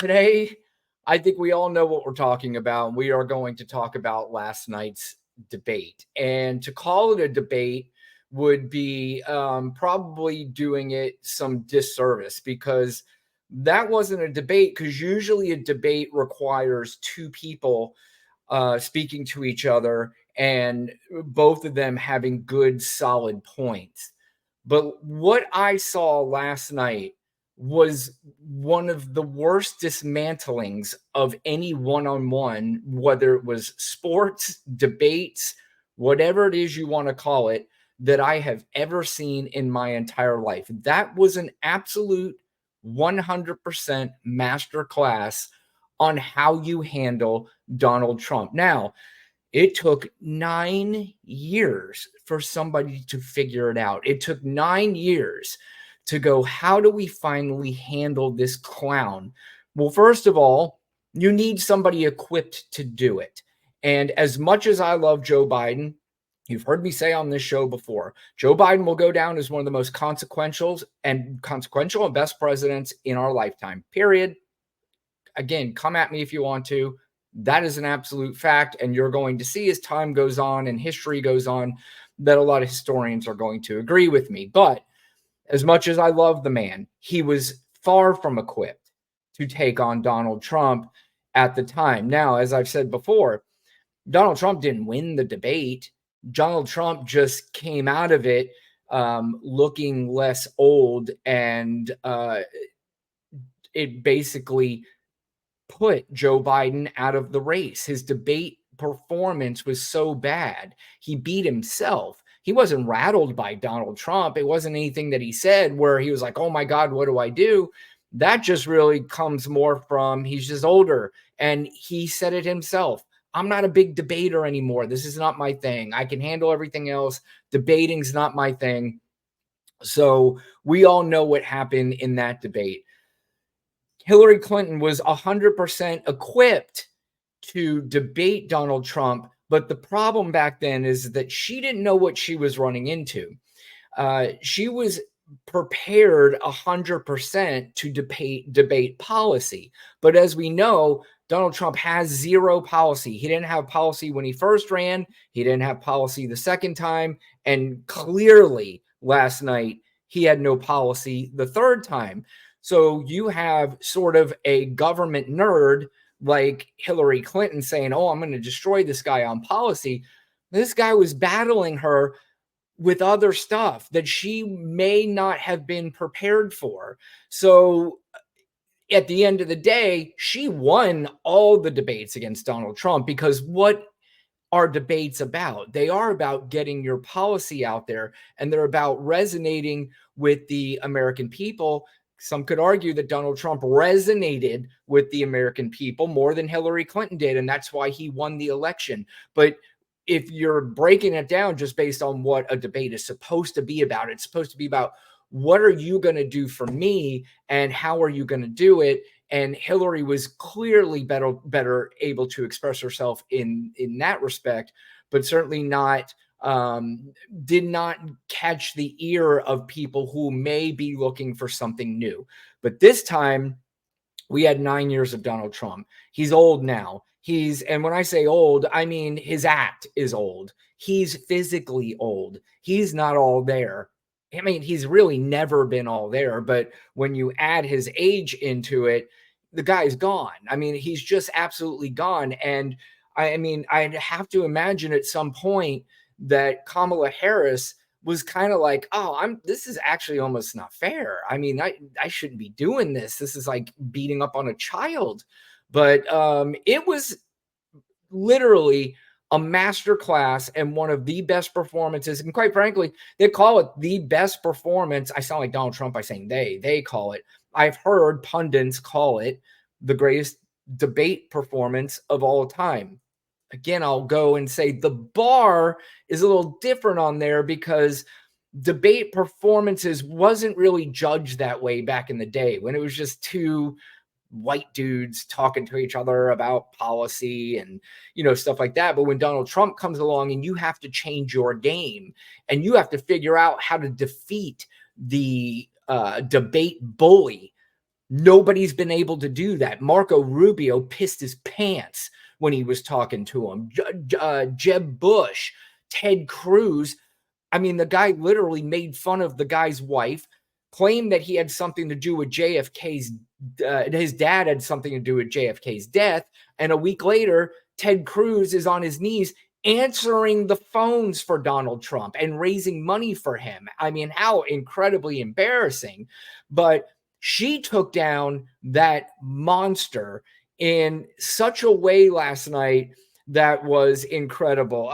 Today, I think we all know what we're talking about. We are going to talk about last night's debate. And to call it a debate would be probably doing it some disservice because that wasn't a debate, because usually a debate requires two people speaking to each other and both of them having good, solid points. But what I saw last night was one of the worst dismantlings of any one on one, whether it was sports, debates, whatever it is you want to call it, that I have ever seen in my entire life. That was an absolute 100% masterclass on how you handle Donald Trump. Now, it took 9 years for somebody to figure it out. It took 9 years to go, how do we finally handle this clown? Well, first of all, you need somebody equipped to do it. And as much as I love Joe Biden, you've heard me say on this show before, Joe Biden will go down as one of the most consequential and best presidents in our lifetime, period. Again, come at me if you want to. That is an absolute fact. And you're going to see as time goes on and history goes on that a lot of historians are going to agree with me. But as much as I love the man, he was far from equipped to take on Donald Trump at the time. Now, as I've said before, Donald Trump didn't win the debate. Donald Trump just came out of it looking less old, and it basically put Joe Biden out of the race. His debate performance was so bad. He beat himself. He wasn't rattled by Donald Trump. It wasn't anything that he said where he was like, oh my God, what do I do? That just really comes more from he's just older. And he said it himself. I'm not a big debater anymore. This is not my thing. I can handle everything else. Debating's not my thing. So we all know what happened in that debate. Hillary Clinton was 100% equipped to debate Donald Trump, but the problem back then is that she didn't know what she was running into. She was prepared 100% to debate policy, but as we know, Donald Trump has zero policy. He didn't have policy when he first ran. He didn't have policy the second time, and clearly last night he had no policy the third time. So you have sort of a government nerd like Hillary Clinton saying, oh, I'm going to destroy this guy on policy. This guy was battling her with other stuff that she may not have been prepared for. So at the end of the day, she won all the debates against Donald Trump, because what are debates about? They are about getting your policy out there, and they're about resonating with the American people. Some could argue that Donald Trump resonated with the American people more than Hillary Clinton did, and that's why he won the election. But if you're breaking it down just based on what a debate is supposed to be about, it's supposed to be about what are you going to do for me and how are you going to do it? And Hillary was clearly better able to express herself in that respect, but certainly did not catch the ear of people who may be looking for something new. But this time, we had 9 years of Donald Trump. He's old now. And when I say old, I mean his act is old. He's physically old. He's not all there. I mean, he's really never been all there, but when you add his age into it, the guy's gone. I mean, he's just absolutely gone. And I mean, I'd have to imagine at some point that Kamala Harris was kind of like, oh, this is actually almost not fair. I mean, I shouldn't be doing this. This is like beating up on a child. But it was literally a masterclass and one of the best performances. And quite frankly, they call it the best performance. I sound like Donald Trump by saying they call it. I've heard pundits call it the greatest debate performance of all time. Again, I'll go and say the bar is a little different on there, because debate performances wasn't really judged that way back in the day when it was just two white dudes talking to each other about policy and, stuff like that. But when Donald Trump comes along and you have to change your game and you have to figure out how to defeat the debate bully, Nobody's been able to do that. Marco Rubio pissed his pants when he was talking to him. Jeb Bush, Ted Cruz. I mean, the guy literally made fun of the guy's wife, claimed that he had something to do with JFK's, his dad had something to do with JFK's death. And a week later, Ted Cruz is on his knees answering the phones for Donald Trump and raising money for him. I mean, how incredibly embarrassing. But she took down that monster in such a way last night that was incredible.